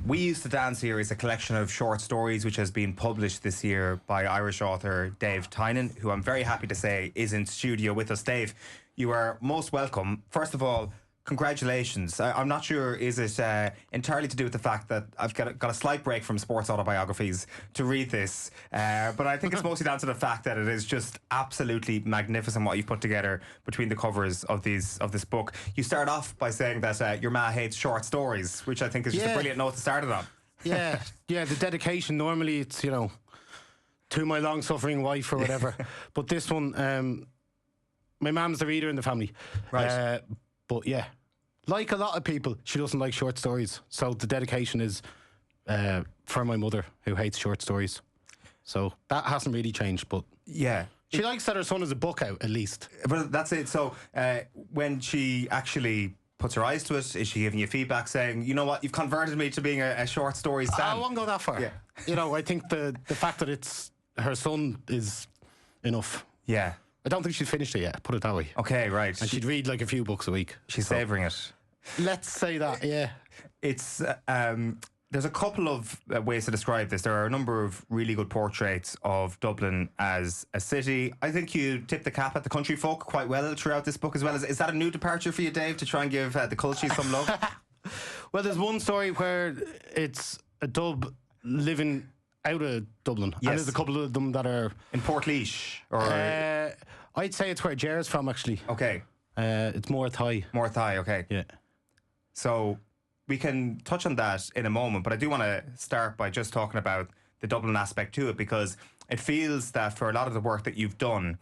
We Used to Dance Here is a collection of short stories which has been published this year by Irish author Dave Tynan, who I'm very happy to say is in studio with us. Dave, you are most welcome. First of all, congratulations. I'm not sure, is it entirely to do with the fact that I've got a slight break from sports autobiographies to read this, but I think it's mostly down to the fact that it is just absolutely magnificent what you've put together between the covers of this book. You start off by saying that your ma hates short stories, which I think is just a brilliant note to start it on. Yeah, the dedication, normally it's, to my long-suffering wife or whatever, but this one, my mum's the reader in the family. Right. But yeah, like a lot of people, she doesn't like short stories. So the dedication is for my mother, who hates short stories. So that hasn't really changed, but yeah, she likes that her son has a book out, at least. But that's it. So when she actually puts her eyes to it, is she giving you feedback saying, you know what, you've converted me to being a short story stan? I won't go that far. Yeah. I think the fact that it's her son is enough. Yeah. I don't think she's finished it yet, put it that way. Okay, right. And she'd read like a few books a week. She's savouring it. Let's say that, yeah. It's there's a couple of ways to describe this. There are a number of really good portraits of Dublin as a city. I think you tip the cap at the country folk quite well throughout this book as well. Is that a new departure for you, Dave, to try and give the culture some love? Well, there's one story where it's a dub living out of Dublin. Yes. And there's a couple of them that are in Portlaoise, or I'd say it's where Jer's from, actually. okay, it's more Thai. more Thai. Okay, Yeah. so we can touch on that in a moment, but I do want to start by just talking about the Dublin aspect to it, because it feels that for a lot of the work that you've done,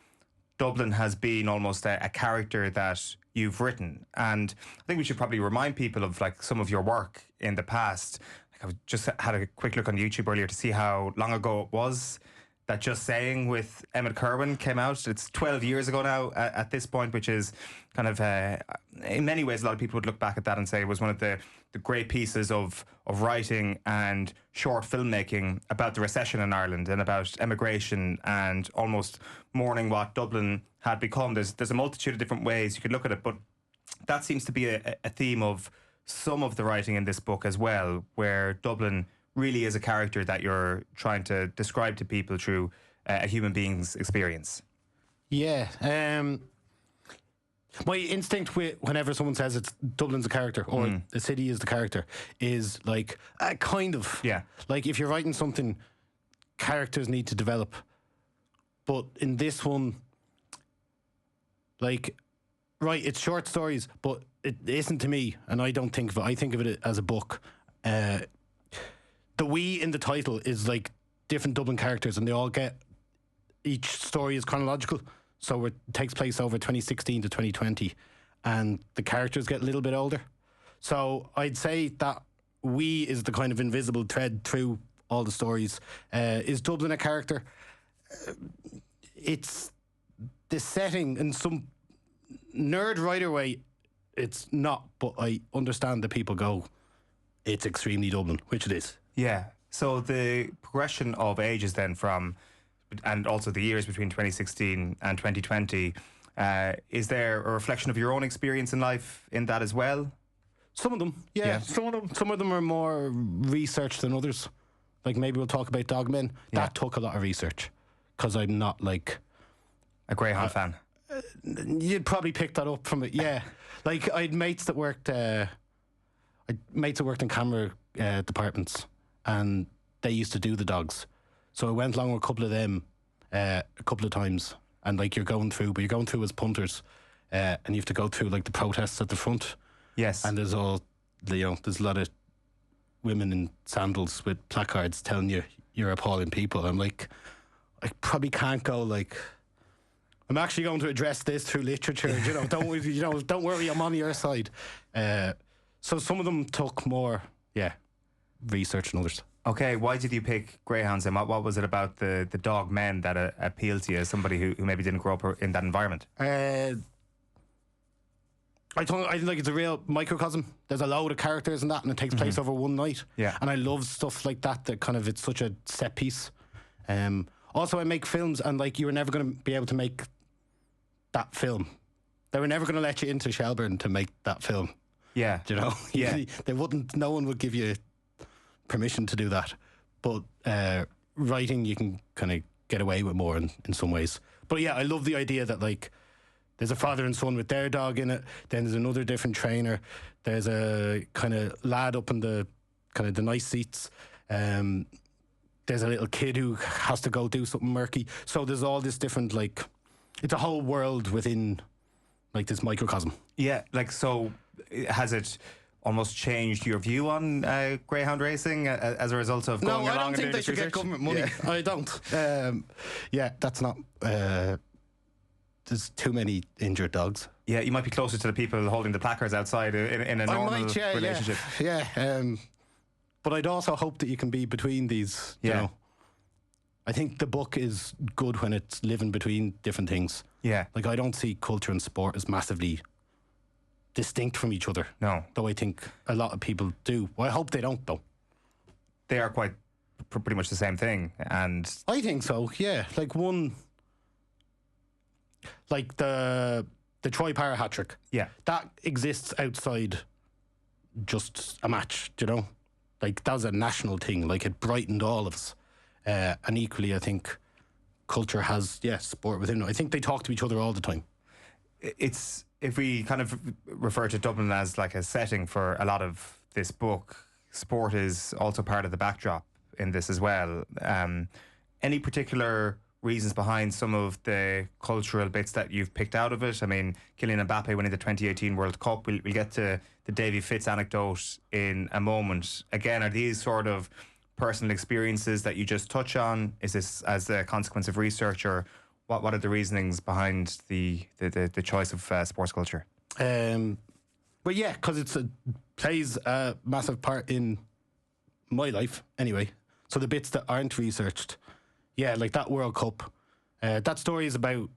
Dublin has been almost a character that you've written. And I think we should probably remind people of like some of your work in the past. Like I just had a quick look on YouTube earlier to see how long ago it was that Just Saying with Emmett Kerwin came out. It's 12 years ago now at this point, which is kind of, in many ways, a lot of people would look back at that and say it was one of the great pieces of writing and short filmmaking about the recession in Ireland and about emigration and almost mourning what Dublin had become. There's a multitude of different ways you could look at it, but that seems to be a theme of some of the writing in this book as well, where Dublin really is a character that you're trying to describe to people through a human being's experience. Yeah. My instinct whenever someone says it's Dublin's a character or the city is the character is like, kind of. Yeah. Like if you're writing something, characters need to develop. But in this one, like, right, it's short stories, but it isn't to me, and I don't think of it. I think of it as a book. The we in the title is like different Dublin characters, and they all each story is chronological, so it takes place over 2016 to 2020, and the characters get a little bit older. So I'd say that we is the kind of invisible thread through all the stories. Is Dublin a character? It's the setting in some nerd writer way. It's not, but I understand that people go, it's extremely Dublin, which it is. Yeah. So the progression of ages then from, and also the years between 2016 and 2020, is there a reflection of your own experience in life in that as well? Some of them, yeah. Some of them are more research than others. Like maybe we'll talk about Dogmen. That took a lot of research, because I'm not like a Greyhound fan. You'd probably pick that up from it, yeah. Like I had mates that worked in camera departments, and they used to do the dogs. So I went along with a couple of them a couple of times, and like you're going through as punters, and you have to go through like the protests at the front. Yes. And there's there's a lot of women in sandals with placards telling you you're appalling people. I'm like, I probably can't go like, I'm actually going to address this through literature. Don't worry, I'm on your side. So some of them took more, research than others. Okay, why did you pick Greyhounds, and what was it about the dog men that appealed to you as somebody who maybe didn't grow up in that environment? I think like it's a real microcosm. There's a load of characters in that, and it takes place over one night. Yeah. And I love stuff like that kind of, it's such a set piece. Also, I make films, and like you were never going to be able to make that film. They were never going to let you into Shelburne to make that film. Yeah. Do you know? Yeah. They wouldn't. No one would give you permission to do that. But writing, you can kind of get away with more in some ways. But yeah, I love the idea that like there's a father and son with their dog in it. Then there's another different trainer. There's a kind of lad up in the kind of the nice seats. There's a little kid who has to go do something murky. So there's all this different, like, it's a whole world within like this microcosm. Yeah, like, so has it almost changed your view on greyhound racing as a result of going along? No, I don't think they should get government money. Yeah. I don't. That's not. There's too many injured dogs. Yeah, you might be closer to the people holding the placards outside in a normal relationship. Yeah. But I'd also hope that you can be between these. You know, I think the book is good when it's living between different things. Yeah, like I don't see culture and sport as massively distinct from each other. No, though I think a lot of people do. Well, I hope they don't, though. They are quite pretty much the same thing, and I think so. Yeah, like like the Troy Parra hat trick. Yeah, that exists outside just a match. You know, like that was a national thing. Like it brightened all of us. And equally, I think culture has sport within it. I think they talk to each other all the time. It's, if we kind of refer to Dublin as like a setting for a lot of this book, sport is also part of the backdrop in this as well. Any particular reasons behind some of the cultural bits that you've picked out of it? I mean, Kylian Mbappe winning the 2018 World Cup. We'll get to the Davy Fitz anecdote in a moment. Again, are these sort of personal experiences that you just touch on? Is this as a consequence of research, or what are the reasonings behind the choice of sports culture? Well, yeah, because it plays a massive part in my life anyway. So the bits that aren't researched, like that World Cup, that story is about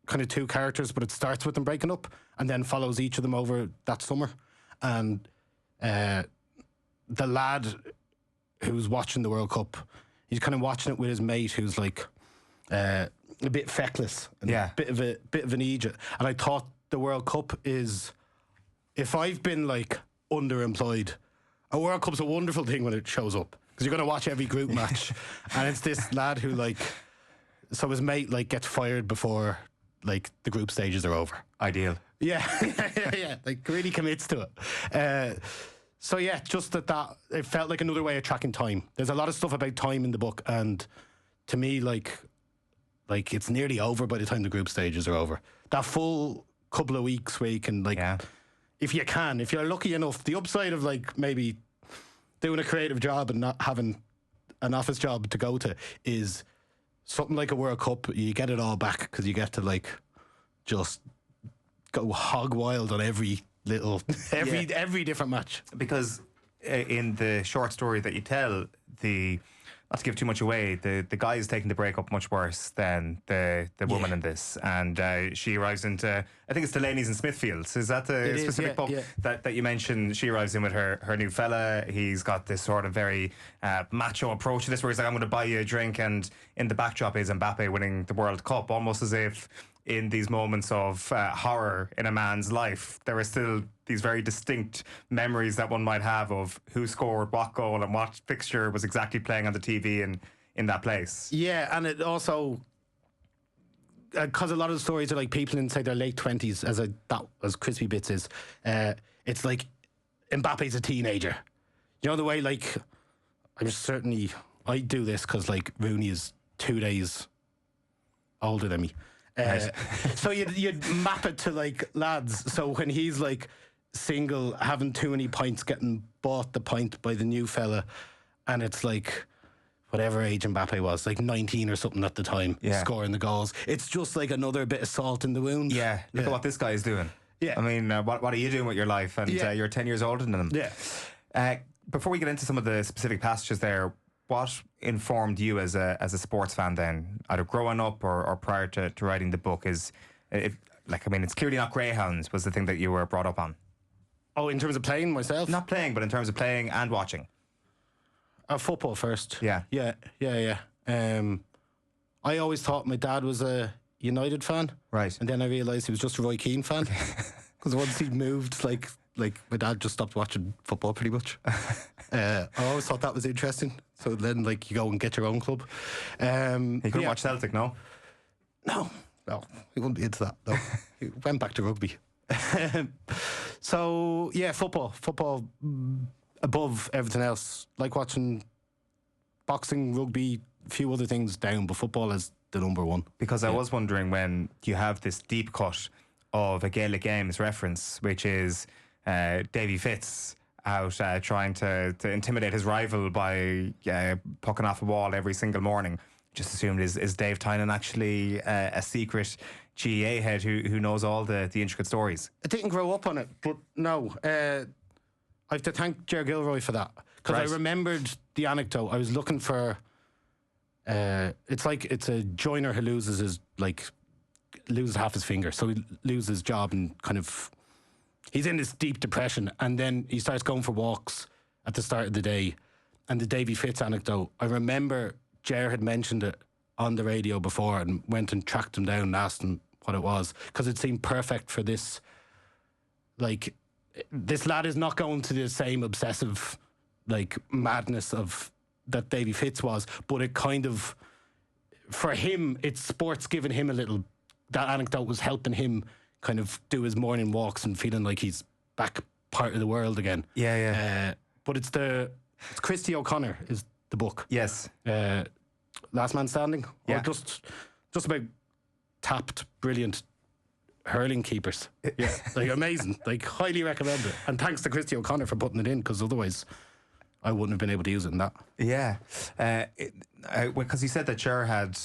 kind of two characters, but it starts with them breaking up and then follows each of them over that summer. And the lad who's watching the World Cup, he's kind of watching it with his mate who's like a bit feckless and a bit of an idiot. And I thought the World Cup is, if I've been like underemployed, a World Cup's a wonderful thing when it shows up, because you're going to watch every group match. And it's this lad who like, so his mate like gets fired before like the group stages are over. Ideal. Yeah, like really commits to it. So yeah, just that it felt like another way of tracking time. There's a lot of stuff about time in the book, and to me, like it's nearly over by the time the group stages are over. That full couple of weeks where you can if you're lucky enough, the upside of like maybe doing a creative job and not having an office job to go to is something like a World Cup. You get it all back because you get to like just go hog wild on every different match. Because in the short story that you tell, not to give too much away, the guy is taking the breakup much worse than the woman in this, and she arrives into, I think it's Delaney's in Smithfields. Is that the specific pub that you mentioned? She arrives in with her new fella. He's got this sort of very macho approach to this, where he's like, I'm going to buy you a drink, and in the backdrop is Mbappe winning the World Cup, almost as if in these moments of horror in a man's life, there are still these very distinct memories that one might have of who scored what goal and what fixture was exactly playing on the TV in that place. Yeah, and it also, because a lot of the stories are like people inside their late 20s, as Crispy Bits is, it's like Mbappe's a teenager. You know the way, like, I do this because like Rooney is 2 days older than me. So you'd map it to like lads. So when he's like single, having too many pints, getting bought the pint by the new fella, and it's like whatever age Mbappe was, like 19 or something at the time, scoring the goals. It's just like another bit of salt in the wound. Yeah, look at what this guy is doing. Yeah, I mean, what are you doing with your life? And you're 10 years older than him. Yeah. Before we get into some of the specific passages there, what informed you as a sports fan then, either growing up or prior to writing the book? It's clearly not greyhounds was the thing that you were brought up on. Oh, in terms of playing myself? Not playing, but in terms of playing and watching. Football first. Yeah. I always thought my dad was a United fan. Right. And then I realised he was just a Roy Keane fan. Because once he moved, like my dad just stopped watching football pretty much. I always thought that was interesting. So then, like, you go and get your own club. He couldn't watch Celtic, no? No, he wouldn't be into that. No, he went back to rugby. So yeah, football above everything else. Like watching boxing, rugby, a few other things down, but football is the number one. Because I was wondering, when you have this deep cut of a Gaelic Games reference, which is Davy Fitz out trying to intimidate his rival by pucking off a wall every single morning. Just assumed, is Dave Tynan actually a secret GEA head who knows all the intricate stories? I didn't grow up on it, but no. I have to thank Ger Gilroy for that, because I remembered the anecdote. I was looking for. It's a joiner who loses half his finger, so he loses his job and kind of. He's in this deep depression, and then he starts going for walks at the start of the day. And the Davy Fitz anecdote, I remember Ger had mentioned it on the radio before and went and tracked him down and asked him what it was, because it seemed perfect for this. Like, this lad is not going to the same obsessive, like, madness of that Davy Fitz was, but it kind of, for him, it's sports giving him a little. That anecdote was helping him kind of do his morning walks and feeling like he's back part of the world again. But it's Christy O'Connor is the book. Yes. Last Man Standing. Yeah. Or just about tapped, brilliant hurling keepers. Yeah. Like, amazing. Like, highly recommend it. And thanks to Christy O'Connor for putting it in, because otherwise I wouldn't have been able to use it in that. Yeah. Because you said that Cher had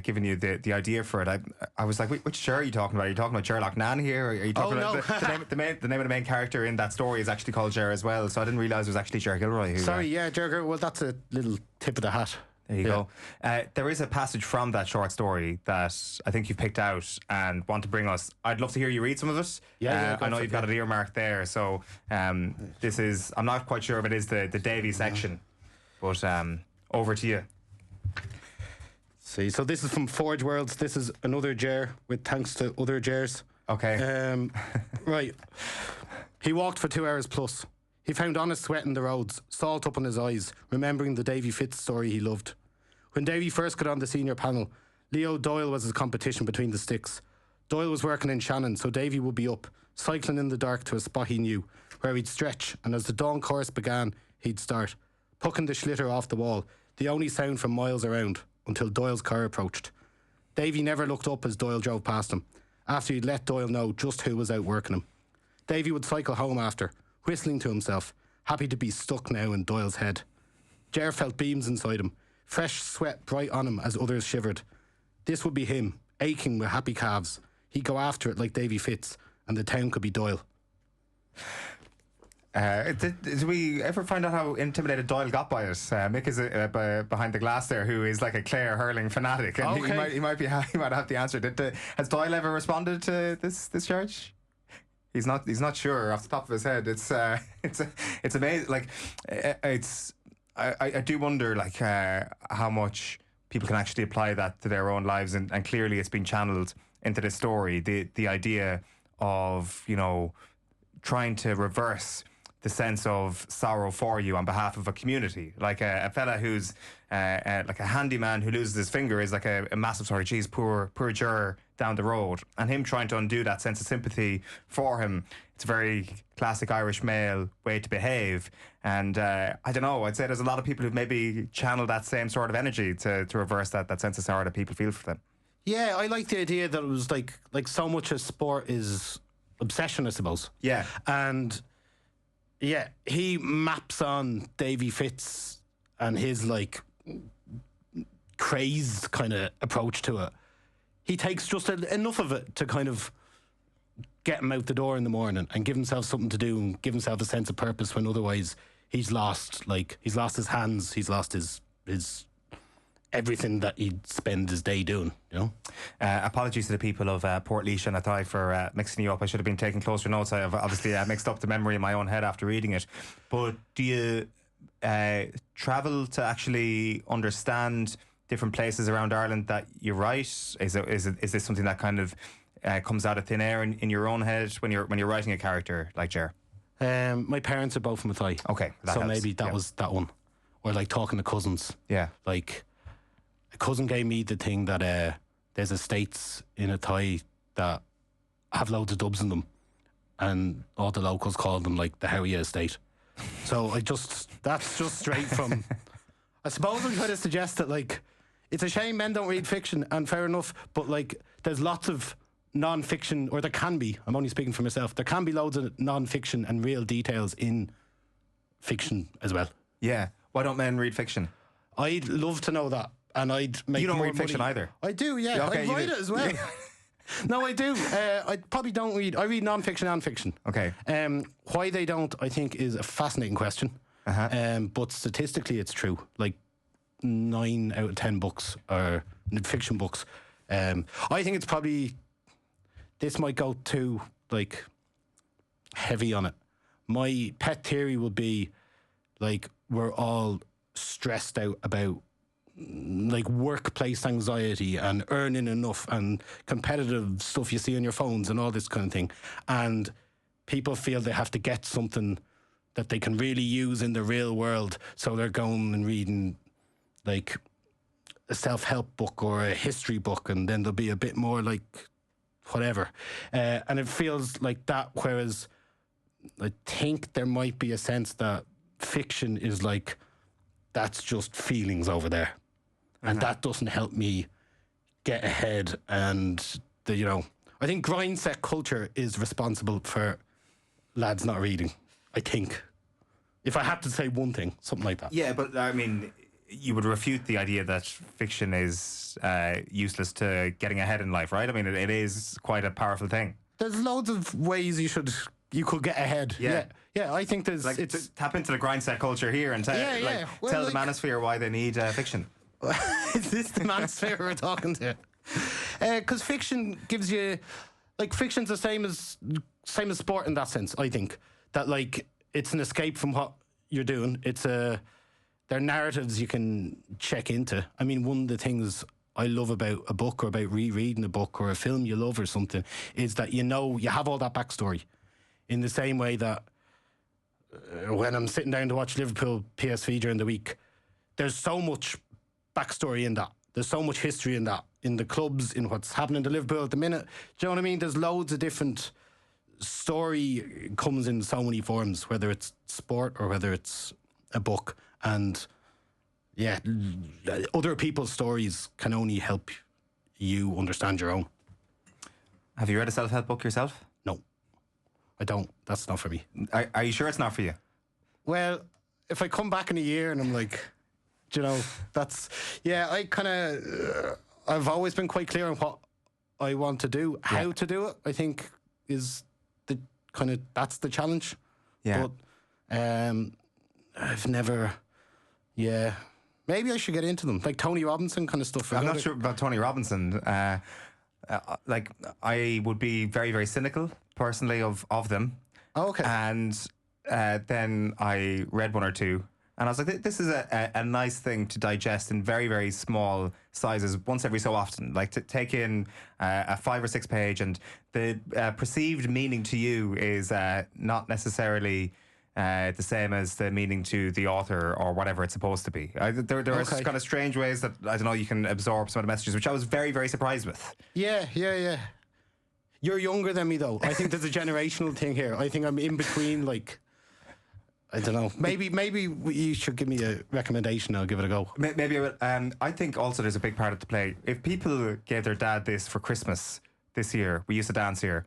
given you the idea for it. I was like, which Cher are you talking about? Are you talking about Sherlock Nan here? Or are you talking about the name of the main character in that story is actually called Cher as well? So I didn't realise it was actually Ger Gilroy. Sorry, Ger Gilroy. Well, that's a little tip of the hat. There you go. There is a passage from that short story that I think you've picked out and want to bring us. I'd love to hear you read some of it. I know you've got it earmarked there. So this is, I'm not quite sure if it is the Davy section, but over to you. See, so this is from Forge Worlds. This is another Ger with thanks to other Gers. Okay. Right. He walked for 2 hours plus. He found honest sweat in the roads, salt up in his eyes, remembering the Davy Fitz story he loved. When Davy first got on the senior panel, Leo Doyle was his competition between the sticks. Doyle was working in Shannon, so Davy would be up, cycling in the dark to a spot he knew, where he'd stretch, and as the dawn course began, he'd start, pucking the schlitter off the wall, the only sound from miles around, until Doyle's car approached. Davy never looked up as Doyle drove past him, after he'd let Doyle know just who was out working him. Davy would cycle home after, whistling to himself, happy to be stuck now in Doyle's head. Ger felt beams inside him, fresh sweat bright on him as others shivered. This would be him, aching with happy calves. He'd go after it like Davy Fitz, and the town could be Doyle. Did we ever find out how intimidated Doyle got by it? Mick is behind the glass there, who is like a Clare hurling fanatic, and he might have the answer. Has Doyle ever responded to this charge? He's not sure off the top of his head. It's amazing. Like I do wonder like how much people can actually apply that to their own lives, and clearly it's been channeled into this story. The idea of, you know, trying to reverse the sense of sorrow for you on behalf of a community. Like a fella who's like a handyman who loses his finger is like a massive sorry, geez, poor juror down the road. And him trying to undo that sense of sympathy for him, it's a very classic Irish male way to behave. And I don't know, I'd say there's a lot of people who've maybe channeled that same sort of energy to reverse that sense of sorrow that people feel for them. Yeah, I like the idea that it was like so much of sport is obsession, I suppose. Yeah. And yeah, he maps on Davy Fitz and his like crazed kind of approach to it. He takes just enough of it to kind of get him out the door in the morning and give himself something to do and give himself a sense of purpose, when otherwise he's lost his hands, he's lost his everything that he'd spend his day doing, you know. Apologies to the people of Portlaoise and Athy for mixing you up. I should have been taking closer notes. I have obviously mixed up the memory in my own head after reading it. But do you travel to actually understand different places around Ireland that you write? Is this something that kind of comes out of thin air in your own head when you're writing a character like Ger? My parents are both from Athy. Okay, that so helps. maybe that was that one. Or like talking to cousins. Yeah. Like a cousin gave me the thing that there's estates in Athy that have loads of dubs in them, and all the locals call them like the Howie estate. So that's just straight from. I suppose I'm trying to suggest that like it's a shame men don't read fiction, and fair enough, but like there's lots of non-fiction, or there can be, I'm only speaking for myself, there can be loads of non-fiction and real details in fiction as well. Yeah. Why don't men read fiction? I'd love to know that, and I'd make You don't more read fiction money. either. I do, yeah. Okay, I you write do. it as well. No, I do. I probably don't read. I read non-fiction and fiction. Okay. Why they don't, I think, is a fascinating question. But statistically, it's true. Like 9 out of 10 books are fiction books. I think it's probably, this might go too like heavy on it. My pet theory would be like we're all stressed out about like workplace anxiety and earning enough and competitive stuff you see on your phones and all this kind of thing. And people feel they have to get something that they can really use in the real world. So they're going and reading like a self-help book or a history book, and then there'll be a bit more like whatever. And it feels like that, whereas I think there might be a sense that fiction is like, that's just feelings over there. And that doesn't help me get ahead. And, I think grindset culture is responsible for lads not reading, I think. If I had to say one thing, something like that. Yeah, but I mean, you would refute the idea that fiction is useless to getting ahead in life, right? I mean, it is quite a powerful thing. There's loads of ways you could get ahead. Yeah. Yeah, I think there's... Like, tap into the grindset culture here and tell the manosphere why they need fiction. Is this the manosphere we're talking to? Because fiction gives you... Like, fiction's the same as sport in that sense, I think. That, like, it's an escape from what you're doing. They're narratives you can check into. I mean, one of the things I love about a book or about rereading a book or a film you love or something is that you have all that backstory. In the same way that when I'm sitting down to watch Liverpool PSV during the week, there's so much backstory in that. There's so much history in that, in the clubs, in what's happening to Liverpool at the minute. Do you know what I mean? There's loads of different story comes in so many forms, whether it's sport or whether it's a book. And yeah, other people's stories can only help you understand your own. Have you read a self-help book yourself? No, I don't. That's not for me. Are you sure it's not for you? Well, if I come back in a year and I'm like, I kind of, I've always been quite clear on what I want to do. How to do it, I think, is that's the challenge. Yeah. But I've never, maybe I should get into them. Like Tony Robinson kind of stuff. I'm not sure about Tony Robinson. Like, I would be very, very cynical, personally, of them. Oh, okay. And then I read one or two, and I was like, this is a nice thing to digest in very, very small sizes once every so often. Like, to take in a 5 or 6 page, and the perceived meaning to you is not necessarily the same as the meaning to the author or whatever it's supposed to be. There are kind of strange ways that, I don't know, you can absorb some of the messages, which I was very, very surprised with. Yeah. You're younger than me, though. I think there's a generational thing here. I think I'm in between, like, I don't know. Maybe you should give me a recommendation. I'll give it a go. Maybe I will. I think also there's a big part of the play. If people gave their dad this for Christmas this year, we used to dance here,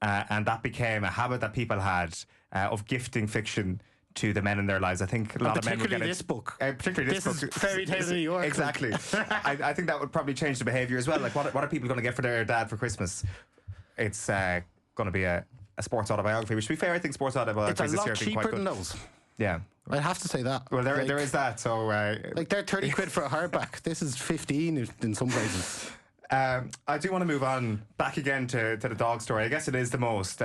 and that became a habit that people had of gifting fiction to the men in their lives. I think a lot of men would get this book. Particularly this book. Is Fairy Tale of New York. Exactly. I think that would probably change the behaviour as well. Like, what are people going to get for their dad for Christmas? It's going to be a sports autobiography, which, to be fair, I think sports autobiographies this year have been quite good. It's a lot cheaper than those. Yeah. I'd have to say that. Well, there is that. So, like, they're 30 quid for a hardback. This is 15 in some places. I do want to move on back again to the dog story. I guess it is the most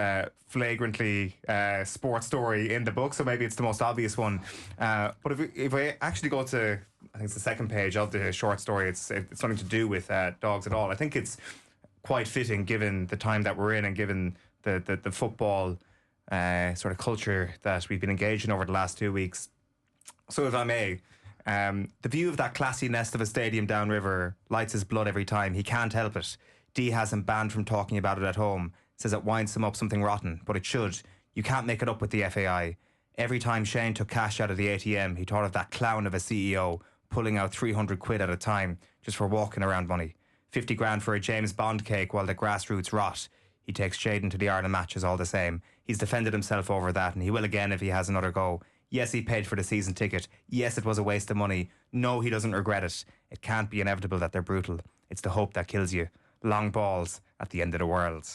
flagrantly sports story in the book, so maybe it's the most obvious one. But if we actually go to, I think it's the second page of the short story, it's something to do with dogs at all. I think it's quite fitting given the time that we're in and given the football sort of culture that we've been engaged in over the last 2 weeks. So if I may, the view of that classy nest of a stadium downriver lights his blood every time. He can't help it. Dee has him banned from talking about it at home. Says it winds him up something rotten, but it should. You can't make it up with the FAI. Every time Shane took cash out of the ATM, he thought of that clown of a CEO pulling out 300 quid at a time just for walking around money. 50 grand for a James Bond cake while the grassroots rot. He takes Jaden to the Ireland matches all the same. He's defended himself over that, and he will again if he has another go. Yes, he paid for the season ticket. Yes, it was a waste of money. No, he doesn't regret it. It can't be inevitable that they're brutal. It's the hope that kills you. Long balls at the end of the world.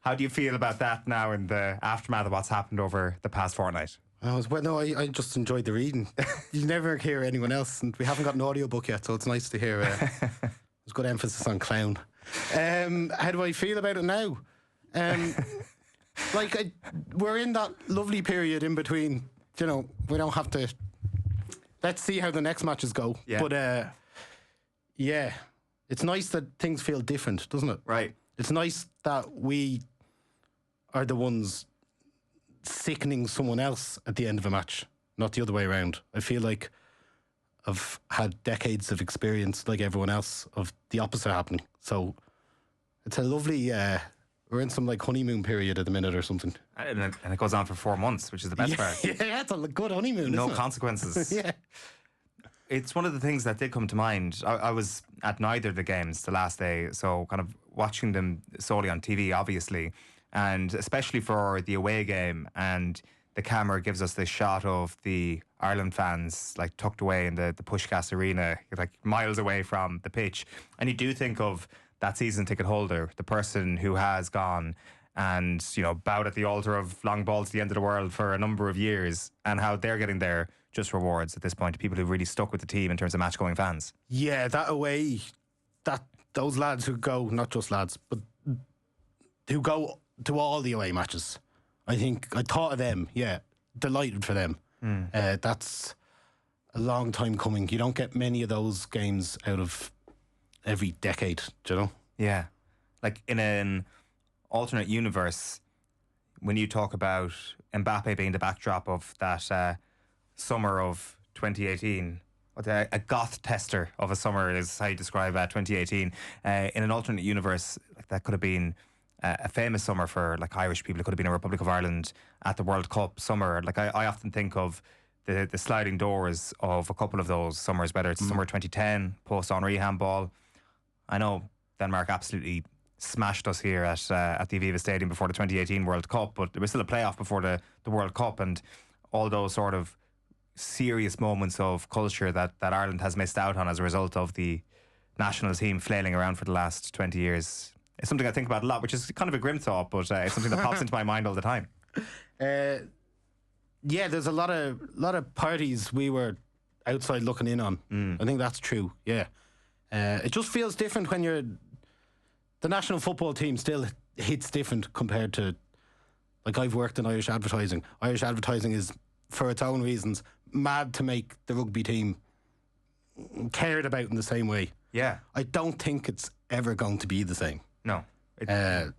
How do you feel about that now in the aftermath of what's happened over the past fortnight? I just enjoyed the reading. You never hear anyone else, and we haven't got an audiobook yet, so it's nice to hear. There's good emphasis on clown. How do I feel about it now? We're in that lovely period in between. You know, we don't have to. Let's see how the next matches go. Yeah. But yeah, it's nice that things feel different, doesn't it? Right. It's nice that we are the ones sickening someone else at the end of a match, not the other way around. I feel like I've had decades of experience, like everyone else, of the opposite happening. So it's a lovely. We're in some like honeymoon period at the minute or something. And it goes on for 4 months, which is the best part. Yeah, it's a good honeymoon. No isn't it? consequences. Yeah. It's one of the things that did come to mind. I was at neither of the games the last day, so kind of watching them solely on TV, obviously, and especially for the away game. And the camera gives us this shot of the Ireland fans like tucked away in the Pushgas Arena, like miles away from the pitch. And you do think of that season ticket holder, the person who has gone and, you know, bowed at the altar of long balls to the end of the world for a number of years, and how they're getting their just rewards at this point, people who've really stuck with the team in terms of match going fans. Yeah, that away, those lads who go, not just lads, but who go to all the away matches. I thought of them, yeah, delighted for them. That's a long time coming. You don't get many of those games out of every decade, do you know? Yeah. Like in an alternate universe, when you talk about Mbappe being the backdrop of that summer of 2018, a goth tester of a summer is how you describe 2018. In an alternate universe, like that could have been a famous summer for like Irish people. It could have been a Republic of Ireland at the World Cup summer. Like I often think of the sliding doors of a couple of those summers, whether it's summer 2010, post Henri handball. I know Denmark absolutely smashed us here at the Aviva Stadium before the 2018 World Cup, but there was still a playoff before the World Cup, and all those sort of serious moments of culture that Ireland has missed out on as a result of the national team flailing around for the last 20 years. It's something I think about a lot, which is kind of a grim thought, but it's something that pops into my mind all the time. Yeah, there's a lot of parties we were outside looking in on. I think that's true, yeah. It just feels different when the national football team still hits different compared to, like, I've worked in Irish advertising. Irish advertising is, for its own reasons, mad to make the rugby team cared about in the same way. Yeah. I don't think it's ever going to be the same. No. It's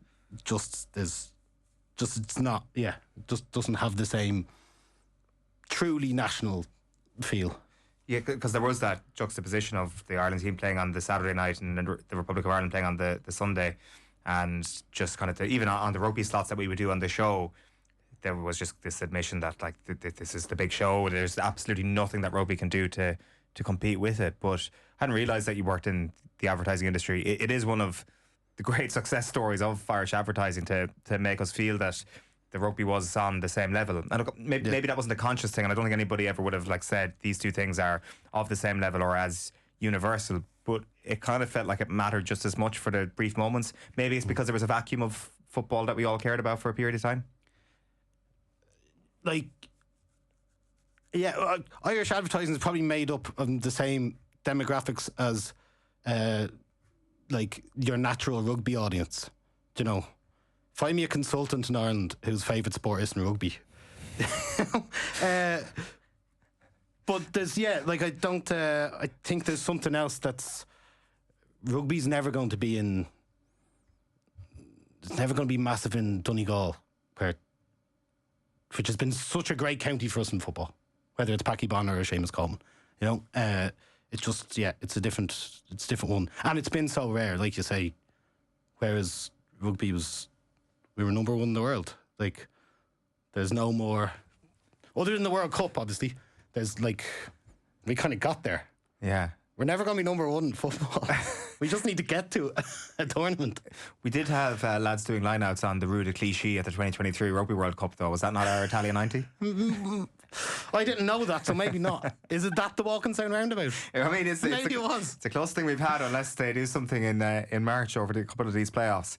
not, yeah, it just doesn't have the same truly national feel. Yeah, because there was that juxtaposition of the Ireland team playing on the Saturday night and then the Republic of Ireland playing on the Sunday, and just kind of even on the rugby slots that we would do on the show, there was just this admission that like this is the big show. There's absolutely nothing that rugby can do to compete with it. But I hadn't realised that you worked in the advertising industry. It is one of the great success stories of Irish advertising to make us feel that the rugby was on the same level. And look, maybe that wasn't a conscious thing, and I don't think anybody ever would have like said these two things are of the same level or as universal, but it kind of felt like it mattered just as much for the brief moments. Maybe it's because there was a vacuum of football that we all cared about for a period of time. Like, yeah, Irish advertising is probably made up of the same demographics as like your natural rugby audience. Do you know? Find me a consultant in Ireland whose favourite sport isn't rugby. But there's, yeah, like I think there's something else that's, rugby's never going to be it's never going to be massive in Donegal, where which has been such a great county for us in football, whether it's Packy Bonner or Seamus Coleman. You know, it's just, it's a different one. And it's been so rare, like you say, whereas rugby we were number one in the world. Like, there's no more, other than the World Cup, obviously, there's like, we kind of got there. Yeah. We're never going to be number one in football. We just need to get to a tournament. We did have lads doing lineouts on the Rue de Clichy at the 2023 Rugby World Cup, though. Was that not our Italia 90? I didn't know that, so maybe not. Is it that the Walkinstown roundabout? I mean, it was. It's the closest thing we've had, unless they do something in March over a couple of these playoffs.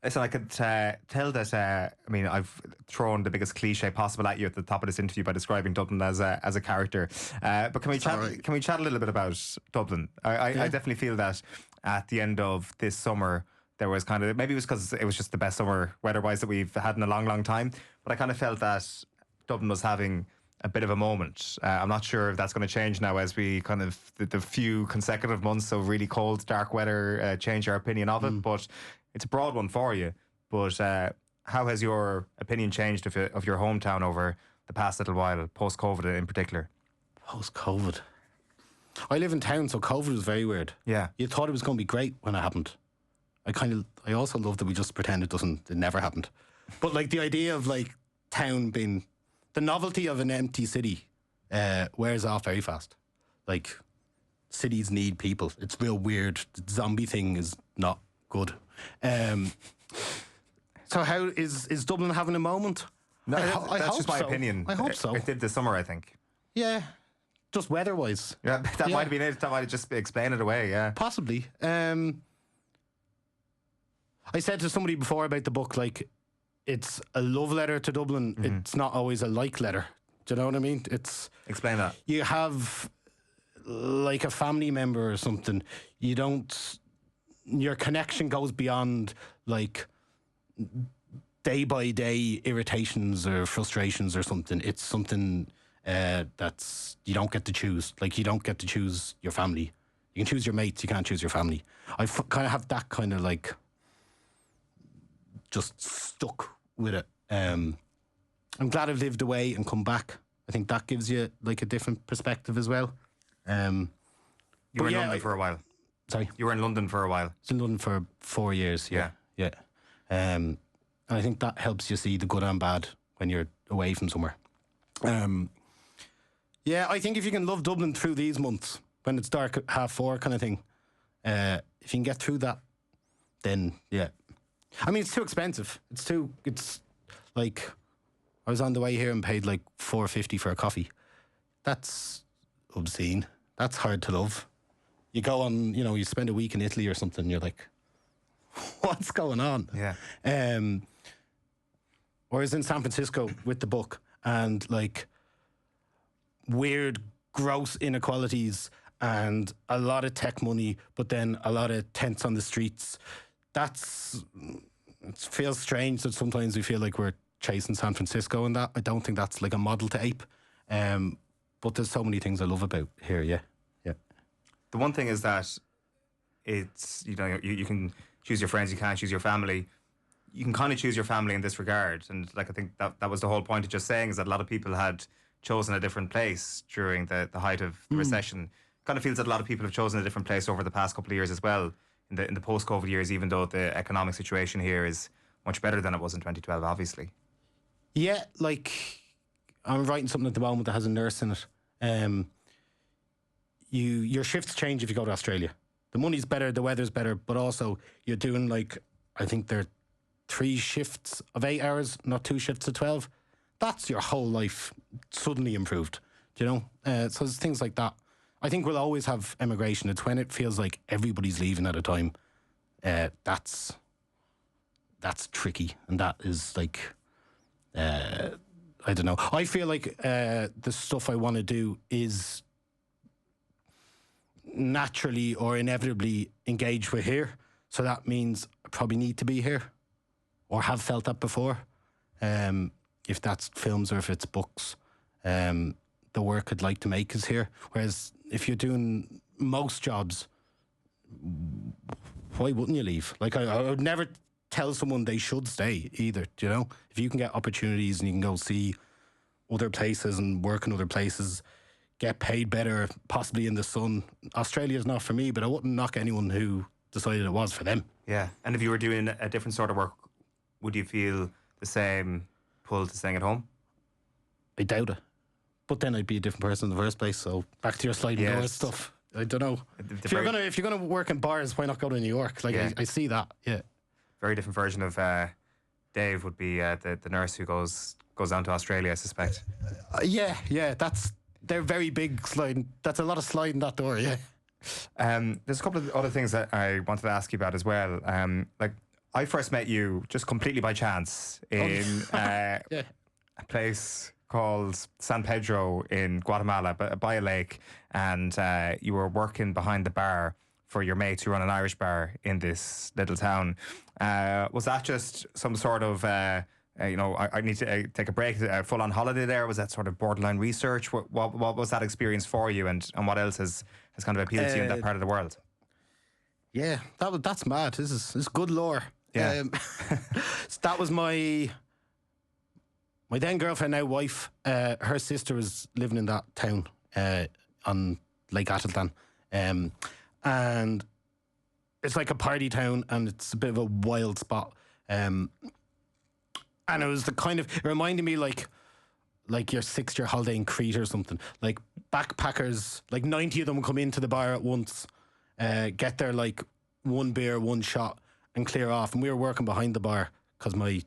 Listen, I could tell that, I mean, I've thrown the biggest cliche possible at you at the top of this interview by describing Dublin as a character. But can we chat a little bit about Dublin? I definitely feel that at the end of this summer, there was kind of, maybe it was because it was just the best summer weather-wise that we've had in a long, long time, but I kind of felt that Dublin was having a bit of a moment. I'm not sure if that's going to change now as we kind of, the few consecutive months of really cold, dark weather change our opinion of it, but it's a broad one for you. But how has your opinion changed of your hometown over the past little while, post-COVID in particular? Post-COVID? I live in town, so COVID was very weird. Yeah. You thought it was going to be great when it happened. I also love that we just pretend it never happened. But like the idea of like town being, the novelty of an empty city wears off very fast. Like, cities need people. It's real weird. The zombie thing is not good. So how is Dublin having a moment? No, that's just my opinion. I hope so. It did this summer, I think. Yeah, just weather-wise. Yeah, that might have been it. That might have just explained it away, yeah. Possibly. I said to somebody before about the book, like, it's a love letter to Dublin. Mm-hmm. It's not always a like letter. Do you know what I mean? Explain that. You have, like, a family member or something. Your connection goes beyond, like, day-by-day irritations or frustrations or something. It's something that's, you don't get to choose. Like, you don't get to choose your family. You can choose your mates, you can't choose your family. I kind of have that kind of, like, just stuck with it. I'm glad I've lived away and come back. I think that gives you, like, a different perspective as well. You were in London for a while. Sorry? You were in London for a while. I was in London for 4 years, yeah. And I think that helps you see the good and bad when you're away from somewhere. I think if you can love Dublin through these months, when it's dark at 4:30 kind of thing, if you can get through that, then, yeah. I mean, it's too expensive. It's like, I was on the way here and paid like $4.50 for a coffee. That's obscene. That's hard to love. You go on, you spend a week in Italy or something, you're like, what's going on? Yeah. Whereas in San Francisco with the book, and like weird, gross inequalities and a lot of tech money, but then a lot of tents on the streets. It feels strange that sometimes we feel like we're chasing San Francisco and that. I don't think that's like a model to ape. But there's so many things I love about here, yeah. The one thing is that it's, you can choose your friends, you can't choose your family. You can kind of choose your family in this regard. And like, I think that was the whole point of just saying, is that a lot of people had chosen a different place during the height of the recession. Kind of feels that a lot of people have chosen a different place over the past couple of years as well, in the post-COVID years, even though the economic situation here is much better than it was in 2012, obviously. Yeah, like, I'm writing something at the moment that has a nurse in it. Your shifts change if you go to Australia. The money's better, the weather's better, but also you're doing, like, I think they're 3 shifts of 8 hours, not 2 shifts of 12. That's your whole life suddenly improved, do you know? So there's things like that. I think we'll always have emigration. It's when it feels like everybody's leaving at a time. That's tricky, and that is like, I don't know. I feel like the stuff I want to do is naturally or inevitably engage with here. So that means I probably need to be here, or have felt that before. If that's films or if it's books, the work I'd like to make is here. Whereas if you're doing most jobs, why wouldn't you leave? Like, I would never tell someone they should stay either. Do you know? If you can get opportunities and you can go see other places and work in other places, get paid better, possibly in the sun. Australia's not for me, but I wouldn't knock anyone who decided it was for them. Yeah. And if you were doing a different sort of work, would you feel the same pull to staying at home? I doubt it. But then I'd be a different person in the first place. So back to your sliding doors stuff. I don't know. If you're gonna work in bars, why not go to New York? Like I see that. Yeah. Very different version of Dave would be the nurse who goes down to Australia, I suspect. Yeah. They're very big sliding. That's a lot of sliding that door. Yeah. There's a couple of other things that I wanted to ask you about as well. Like I first met you just completely by chance in a place called San Pedro in Guatemala, by a lake, and you were working behind the bar for your mates who run an Irish bar in this little town. Was that just some sort of, I need to take a break, full-on holiday there? Was that sort of borderline research? What was that experience for you, and what else has kind of appealed to you in that part of the world? Yeah, that's mad. This is good lore. Yeah. So that was my then girlfriend, now wife. Her sister was living in that town on Lake Atitlan. And it's like a party town, and it's a bit of a wild spot. And it was it reminded me like your 6-year holiday in Crete or something. Like backpackers, like 90 of them come into the bar at once, get their like one beer, one shot, and clear off. And we were working behind the bar because my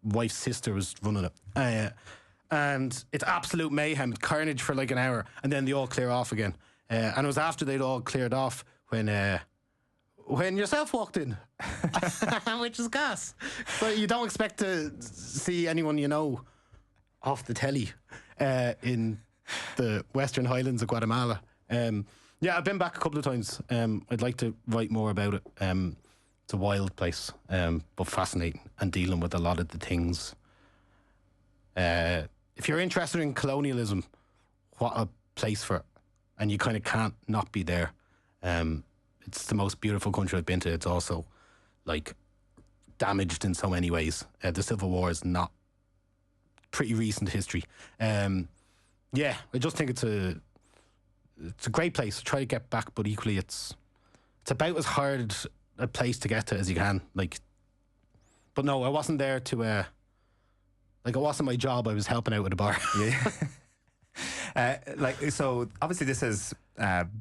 wife's sister was running it. And it's absolute mayhem, carnage for like an hour, and then they all clear off again. And it was after they'd all cleared off when yourself walked in, which is gas. So you don't expect to see anyone you know off the telly in the Western Highlands of Guatemala. I've been back a couple of times. I'd like to write more about it. It's a wild place, but fascinating, and dealing with a lot of the things. If you're interested in colonialism, what a place for it. And you kind of can't not be there. It's the most beautiful country I've been to. It's also like damaged in so many ways. The Civil War is not pretty recent history. I just think it's a great place. Try to get back, but equally it's about as hard a place to get to as you can. But no, I wasn't there to it wasn't my job. I was helping out with a bar. Yeah. So obviously this has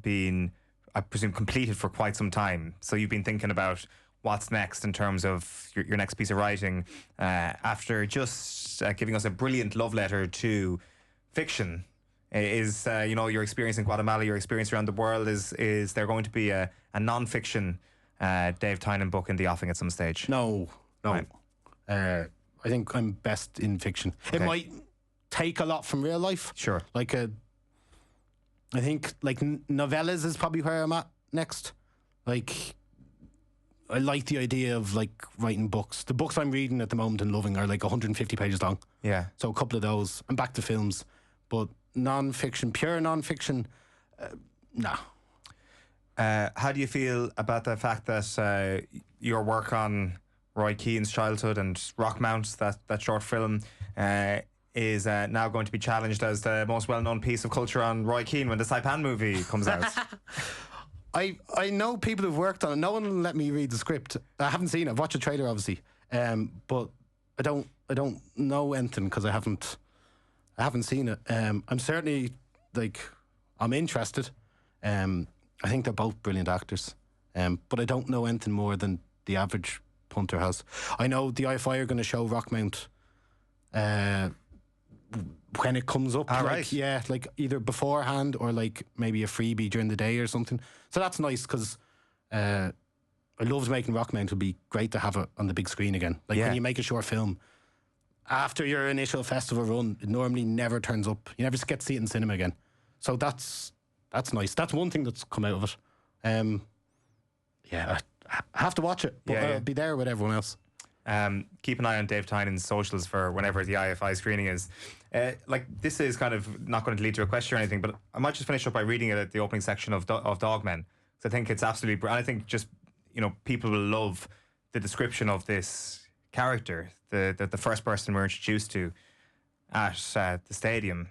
been, I presume, completed for quite some time. So you've been thinking about what's next in terms of your next piece of writing after just giving us a brilliant love letter to fiction. Is your experience in Guatemala, your experience around the world, is there going to be a non-fiction Dave Tynan book in the offing at some stage? No. Right. I think I'm best in fiction. Okay. It might take a lot from real life. Sure. I think novellas is probably where I'm at next. I like the idea of writing books. The books I'm reading at the moment and loving are 150 pages long. Yeah. So a couple of those. I'm back to films, but non-fiction, pure non-fiction, no. How do you feel about the fact that your work on Roy Keane's childhood and Rockmount, that short film, is now going to be challenged as the most well-known piece of culture on Roy Keane when the Saipan movie comes out? I know people who've worked on it. No one will let me read the script. I haven't seen it. I've watched the trailer, obviously, but I don't know anything because I haven't seen it. I'm certainly I'm interested. I think they're both brilliant actors, but I don't know anything more than the average punter has. I know the IFI are going to show Rockmount when it comes up. Right. Yeah, either beforehand or maybe a freebie during the day or something. So that's nice because I loved making Rockmount. It would be great to have it on the big screen again. When you make a short film, after your initial festival run, it normally never turns up. You never get to see it in cinema again. So that's nice. That's one thing that's come out of it. I have to watch it, but I'll be there with everyone else. Keep an eye on Dave Tynan's socials for whenever the IFI screening is. This is kind of not going to lead to a question or anything, but I might just finish up by reading it at the opening section of Dogmen. So I think it's absolutely brilliant. I think just, people will love the description of this character, the first person we're introduced to at the stadium.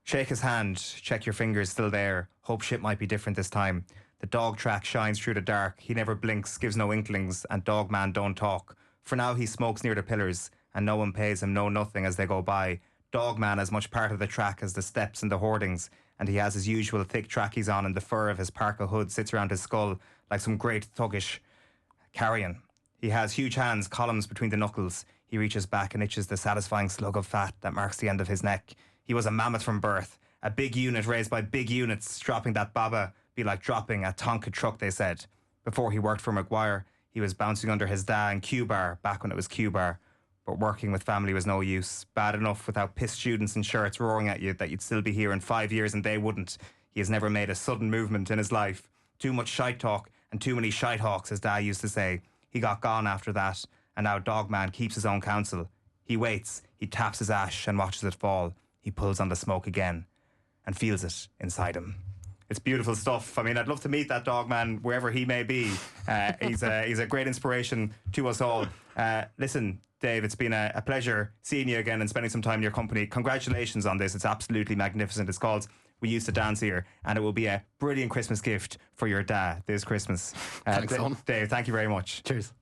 Shake his hand, check your fingers still there. Hope shit might be different this time. The dog track shines through the dark. He never blinks, gives no inklings, and dog man don't talk. For now he smokes near the pillars, and no one pays him no nothing as they go by. Dog man as much part of the track as the steps and the hoardings, and he has his usual thick trackies on, and the fur of his parka hood sits around his skull like some great thuggish carrion. He has huge hands, columns between the knuckles. He reaches back and itches the satisfying slug of fat that marks the end of his neck. He was a mammoth from birth, a big unit raised by big units. Dropping that baba be like dropping a Tonka truck, they said. Before he worked for Maguire, he was bouncing under his da in Q-Bar, back when it was Q-Bar. But working with family was no use. Bad enough without piss students in shirts roaring at you that you'd still be here in 5 years and they wouldn't. He has never made a sudden movement in his life. Too much shite talk and too many shite hawks, as Dad used to say. He got gone after that, and now Dogman keeps his own counsel. He waits, he taps his ash and watches it fall. He pulls on the smoke again and feels it inside him. It's beautiful stuff. I mean, I'd love to meet that Dogman wherever he may be. He's a great inspiration to us all. Listen, Dave, it's been a pleasure seeing you again and spending some time in your company. Congratulations on this. It's absolutely magnificent. It's called We Used to Dance Here, and it will be a brilliant Christmas gift for your dad this Christmas. Thanks, son. Dave, thank you very much. Cheers.